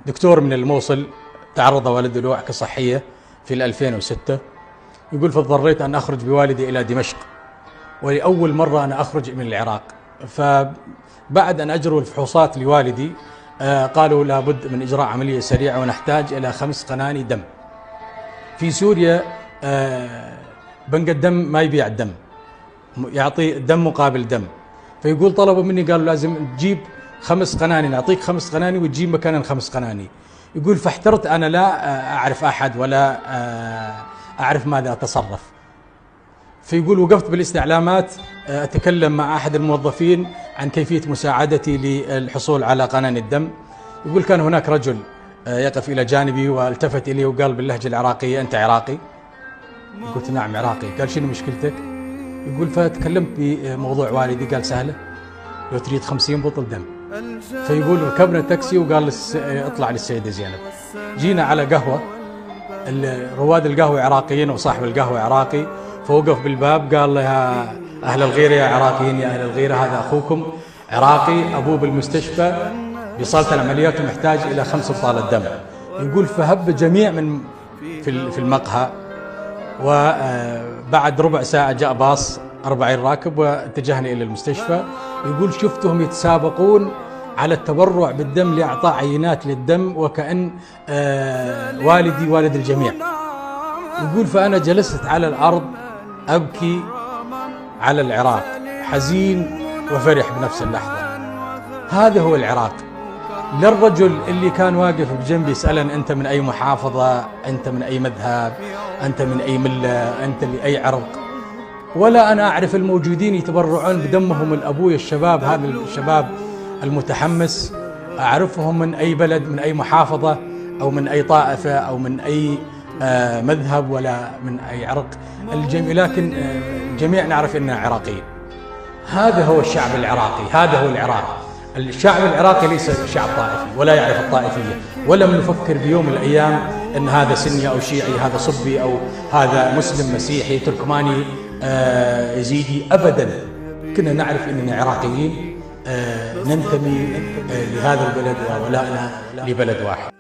دكتور من الموصل تعرض والده لوعكة صحية في 2006. يقول فاضطريت أن أخرج بوالدي إلى دمشق، ولأول مرة أنا أخرج من العراق. فبعد أن أجروا الفحوصات لوالدي قالوا لابد من إجراء عملية سريعة ونحتاج إلى 5 قناني دم. في سوريا بنك الدم ما يبيع الدم، يعطي دم مقابل دم. فيقول طلبوا مني قالوا لازم تجيب 5 قناني، نعطيك 5 قناني وتجيب مكان 5 قناني. يقول فاحترت أنا لا أعرف أحد ولا أعرف ماذا أتصرف. فيقول وقفت بالاستعلامات أتكلم مع أحد الموظفين عن كيفية مساعدتي للحصول على قناني الدم. يقول كان هناك رجل يقف إلى جانبي والتفت إلي وقال باللهجة العراقية أنت عراقي؟ قلت نعم عراقي. قال شنو مشكلتك؟ يقول فتكلمت بموضوع والدي. قال سهلة، لو تريد 50 بطل دم. فيقول ركبنا تاكسي وقال اطلع للسيدة زينب. جينا على قهوة، رواد القهوة عراقيين وصاحب القهوة عراقي، فوقف بالباب قال يا أهل الغيرة يا عراقيين يا أهل الغيرة هذا أخوكم عراقي أبوه بالمستشفى بصالة العمليات ومحتاج إلى 5 بطالة دم. يقول فهب جميع من في المقهى، وبعد ربع ساعة جاء باص 40 راكب واتجهنا إلى المستشفى. يقول شفتهم يتسابقون على التبرع بالدم لإعطاء عينات للدم وكأن والدي والد الجميع. يقول فأنا جلست على الأرض أبكي على العراق، حزين وفرح بنفس اللحظة. هذا هو العراق. للرجل اللي كان واقف بجنبي يسألني أنت من أي محافظة، أنت من أي مذهب، أنت من أي ملة، أنت لأي عرق، ولا أنا أعرف الموجودين يتبرعون بدمهم الأبوية الشباب، هذا الشباب المتحمس أعرفهم من أي بلد، من أي محافظة أو من أي طائفة أو من أي مذهب ولا من أي عرق. لكن الجميع نعرف أننا عراقيين. هذا هو الشعب العراقي، هذا هو العراق. الشعب العراقي ليس شعب طائفي ولا يعرف الطائفية، ولم نفكر بيوم من الأيام أن هذا سني أو شيعي، هذا صبي أو هذا مسلم مسيحي تركماني يزيدي، أبدا. كنا نعرف أننا عراقيين ننتمي لهذا البلد وولائنا لبلد واحد.